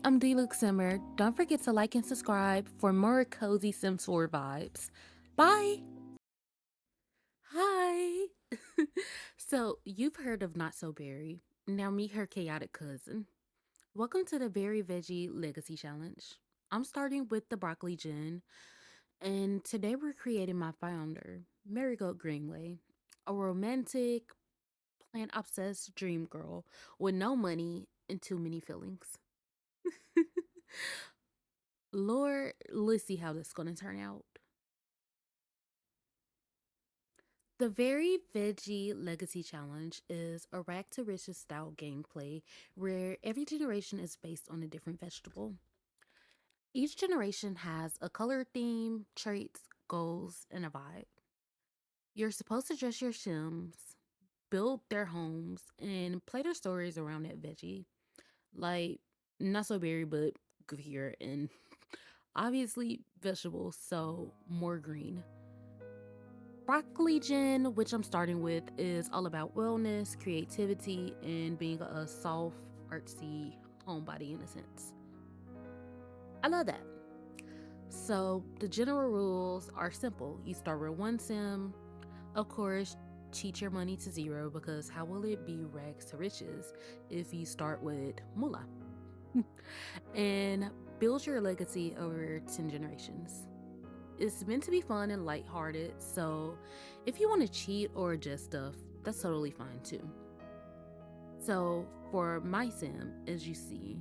I'm Deluxe Simmer. Don't forget to like and subscribe for more cozy Sims 4 vibes. Bye! Hi! So, you've heard of Not So Berry. Now meet her chaotic cousin. Welcome to the Berry Veggie Legacy Challenge. I'm starting with the broccoli gin, and today we're creating my founder, Marigold Greenway, a romantic, plant obsessed dream girl with no money and too many feelings. Lord, let's see how this is going to turn out. The Very Veggie Legacy Challenge is a rag to riches style gameplay where every generation is based on a different vegetable. Each generation has a color theme, traits, goals, and a vibe. You're supposed to dress your Sims, build their homes, and play their stories around that veggie. Like, not so berry, but goofier and obviously vegetables, so more green. Broccoli Gin, which I'm starting with, is all about wellness, creativity, and being a soft, artsy homebody in a sense. I love that. So, the general rules are simple. You start with one sim. Of course, cheat your money to zero because how will it be rags to riches if you start with moolah? And build your legacy over 10 generations. It's meant to be fun and lighthearted, so if you want to cheat or adjust stuff, that's totally fine too. So, for my sim, as you see,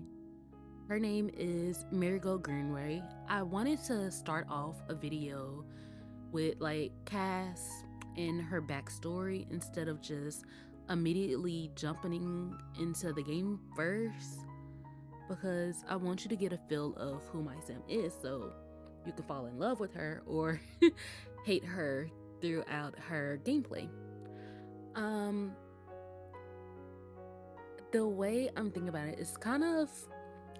her name is Marigold Greenway. I wanted to start off a video with like CAS and her backstory instead of just immediately jumping into the game first because I want you to get a feel of who my sim is so you can fall in love with her or hate her throughout her gameplay. Um, the way I'm thinking about it is kind of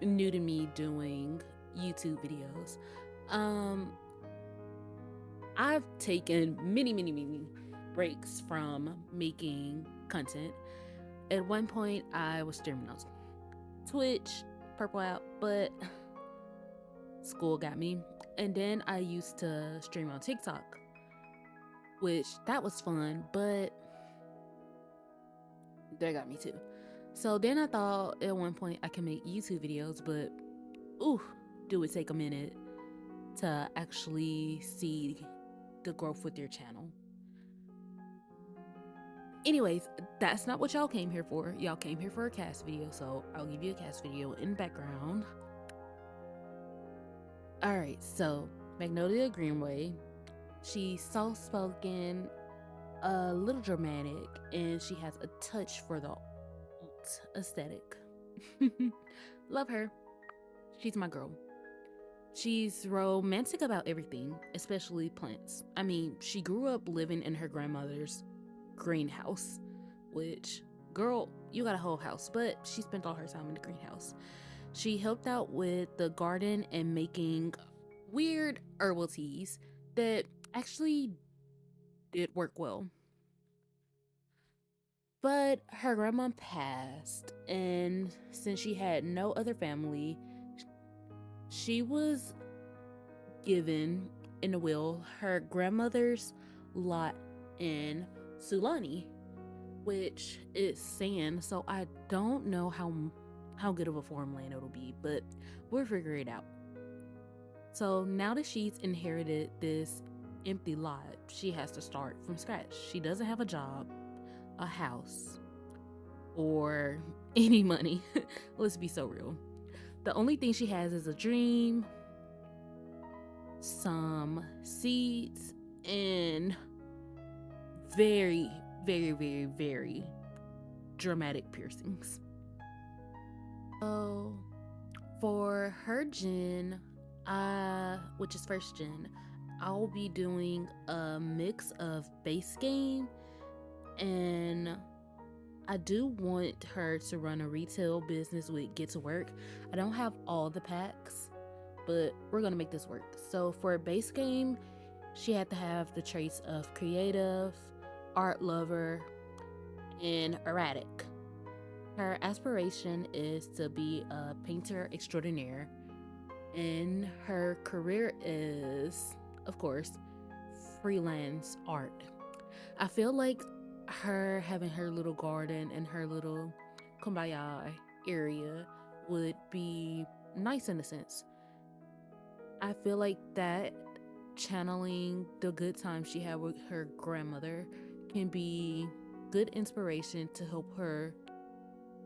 new to me doing YouTube videos. Um, I've taken many breaks from making content. At one point, I was streaming on Twitch, Purple out, but school got me. And then I used to stream on TikTok, which that was fun, but that got me too. So then I thought at one point I can make YouTube videos, but ooh, do it take a minute to actually see the growth with your channel. Anyways, that's not what y'all came here for. Y'all came here for a cast video, so I'll give you a cast video in background. Alright, so Magnolia Greenway. She's soft spoken, a little dramatic, and she has a touch for the alt aesthetic. Love her. She's my girl. She's romantic about everything, especially plants. I mean, she grew up living in her grandmother's greenhouse, which, girl, you got a whole house, but she spent all her time in the greenhouse. She helped out with the garden and making weird herbal teas that actually did work well. But her grandma passed, and since she had no other family, she was given in the will her grandmother's lot in Sulani, which is sand, so I don't know how good of a farmland it'll be, but we'll figure it out. So now that she's inherited this empty lot, she has to start from scratch. She doesn't have a job, a house, or any money. Let's be so real. The only thing she has is a dream, some seeds, and very dramatic piercings. So for her gin, which is first gen, I'll be doing a mix of base game, and I do want her to run a retail business with Get to Work. I don't have all the packs, but we're gonna make this work. So for a base game, she had to have the traits of creative, art lover, and erratic. Her aspiration is to be a painter extraordinaire, and her career is, of course, freelance art. I feel like her having her little garden and her little kumbaya area would be nice in a sense. I feel like that channeling the good time she had with her grandmother can be good inspiration to help her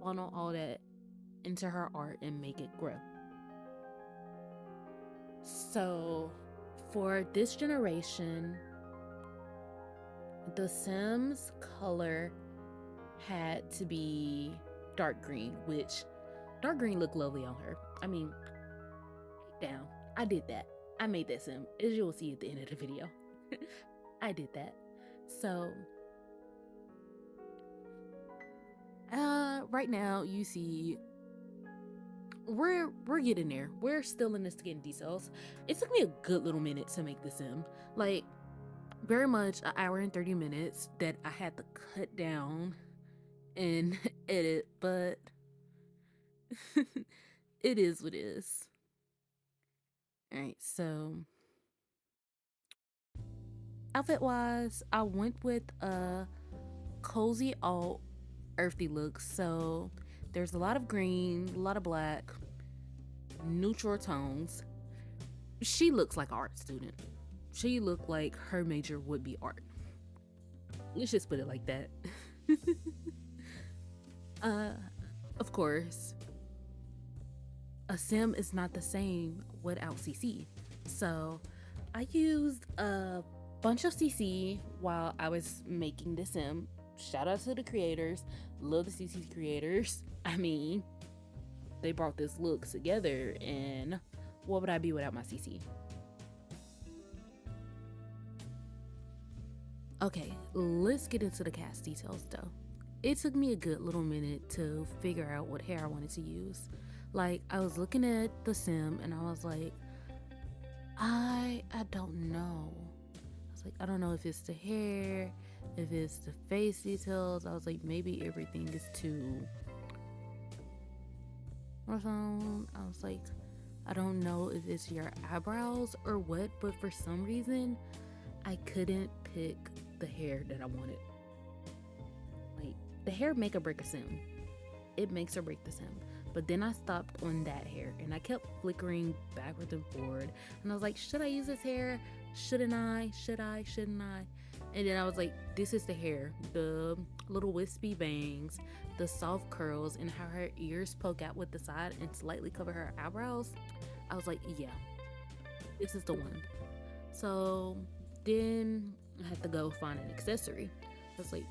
funnel all that into her art and make it grow. So, for this generation, the Sims color had to be dark green, which dark green looked lovely on her. I mean, down. I did that. I made that sim, as you will see at the end of the video. I did that. So, right now you see we're getting there. We're still in the skin details. It took me a good little minute to make the sim. Like, very much an hour and 30 minutes that I had to cut down and edit, but it is what it is. Alright, so outfit wise, I went with a cozy alt earthy look. So there's a lot of green, a lot of black, neutral tones. She looks like an art student. She looked like her major would be art. Let's just put it like that. Of course, a sim is not the same without CC. So I used a bunch of CC while I was making the sim. Shout out to the creators. Love the CC creators. I mean, they brought this look together, and what would I be without my CC? Okay, let's get into the CAS details though. It took me a good little minute to figure out what hair I wanted to use. Like, I was looking at the sim and I was like, I don't know. I was like, I don't know if it's the hair, if it's the face details. I was like, maybe everything is too or something. I was like, I don't know if it's your eyebrows or what, but for some reason I couldn't pick the hair that I wanted. Like, the hair make or break a sim. It makes or break the sim. But then I stopped on that hair and I kept flickering backwards and forward. And I was like, should I use this hair? Shouldn't I? Should I? Shouldn't I? And then I was like, this is the hair. The little wispy bangs, the soft curls, and how her ears poke out with the side and slightly cover her eyebrows. I was like, yeah, this is the one. So then I had to go find an accessory. I was like,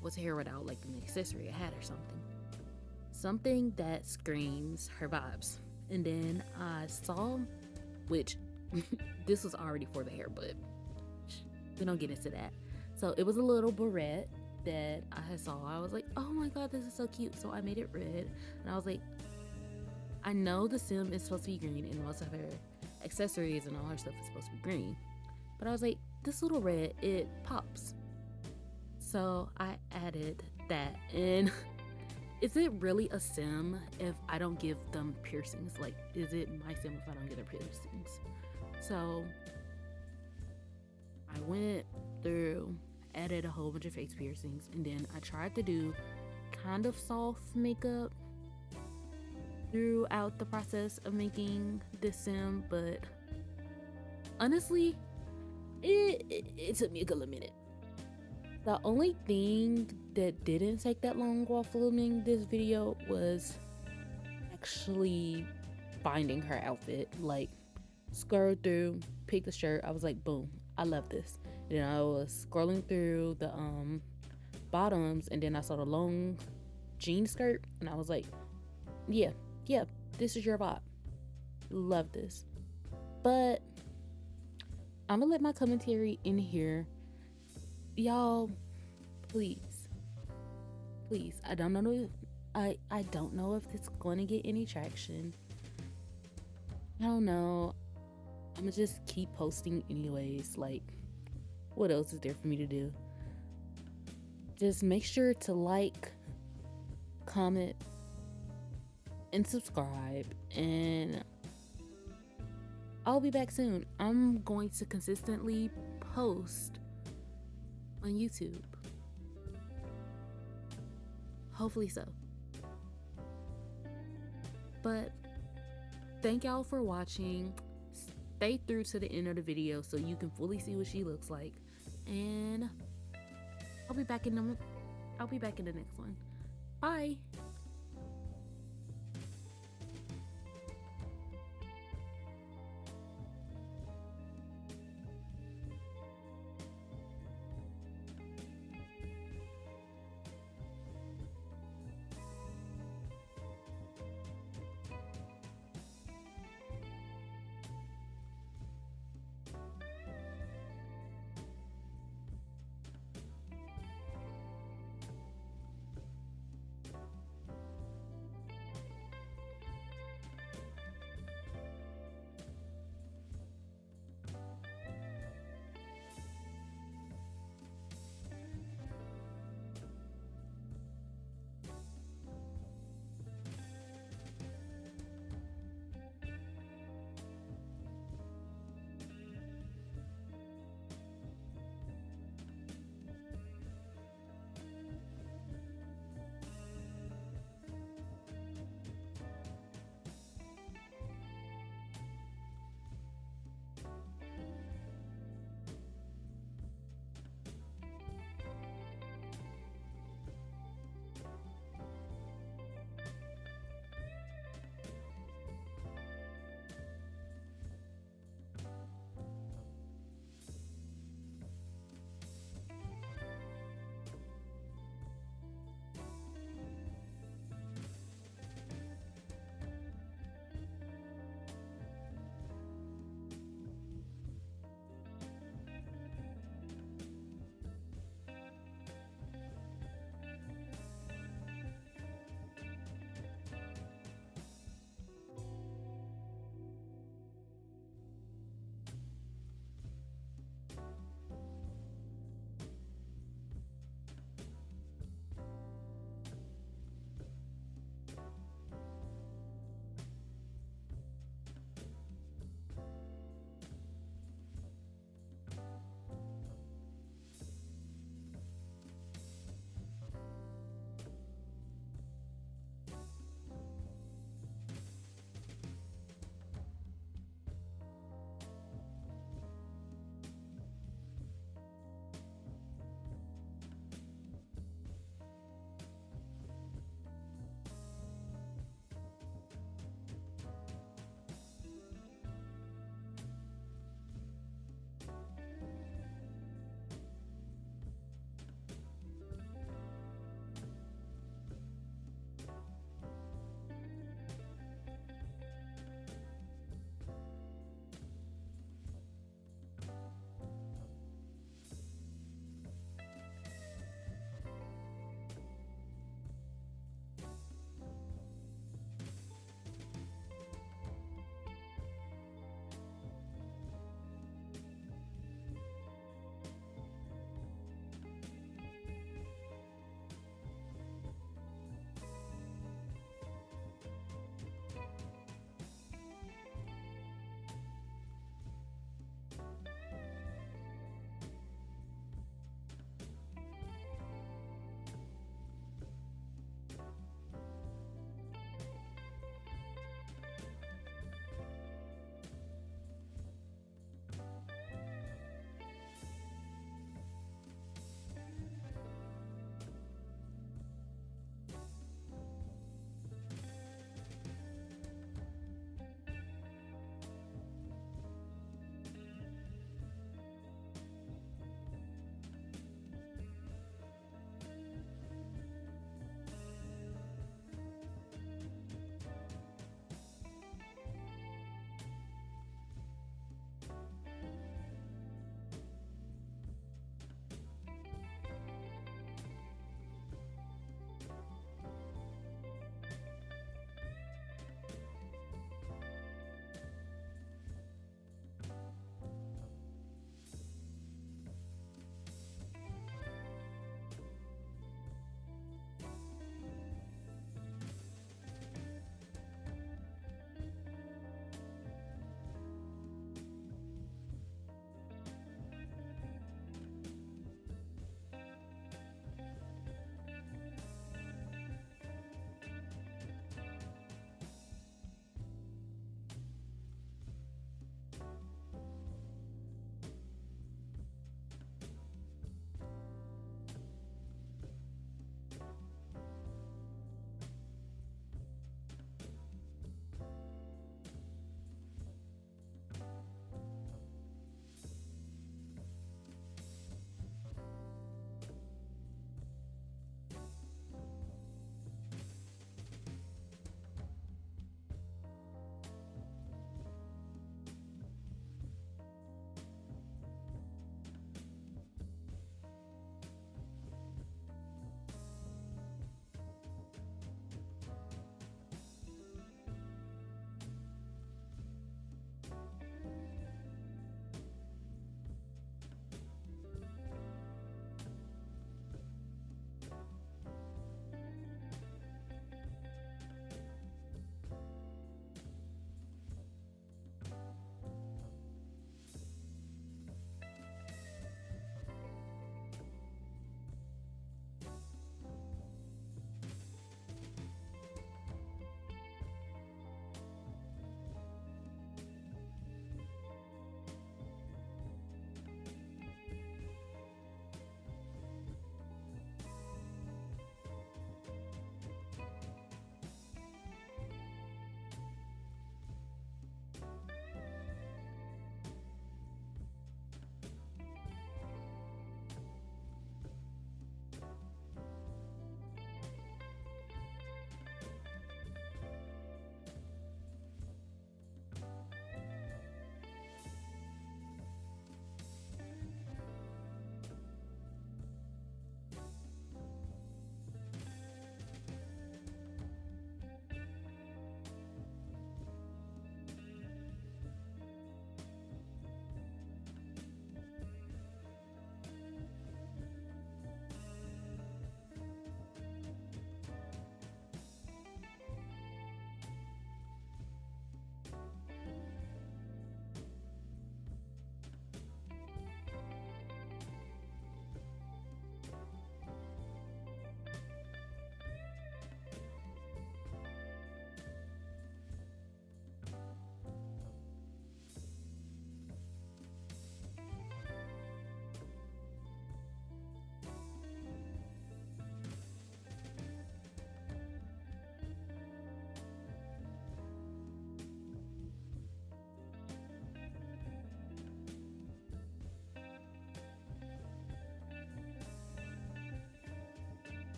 what's hair without like an accessory, a hat or something? Something that screams her vibes. And then I saw, which this was already for the hair, but we don't get into that. So it was a little barrette that I saw. I was like, oh my god, this is so cute. So I made it red. And I was like, I know the sim is supposed to be green and most of her accessories and all her stuff is supposed to be green. But I was like, this little red, it pops. So I added that. And is it really a sim if I don't give them piercings? Like, is it my sim if I don't get their piercings? So I went through, added a whole bunch of face piercings, and then I tried to do kind of soft makeup throughout the process of making this sim, but honestly, it took me a good minute. The only thing that didn't take that long while filming this video was actually finding her outfit. Like, scroll through, pick the shirt. I was like, boom, I love this. Then I was scrolling through the bottoms, and then I saw the long jean skirt, and I was like, yeah, this is your vibe. Love this. But I'm gonna let my commentary in here. Y'all, please, I don't know if it's going to get any traction. I don't know. I'm gonna just keep posting anyways. Like, what else is there for me to do? Just make sure to like, comment, and subscribe. And I'll be back soon. I'm going to consistently post on YouTube. Hopefully so. But thank y'all for watching. Stay through to the end of the video so you can fully see what she looks like. And I'll be back in the next one. Bye.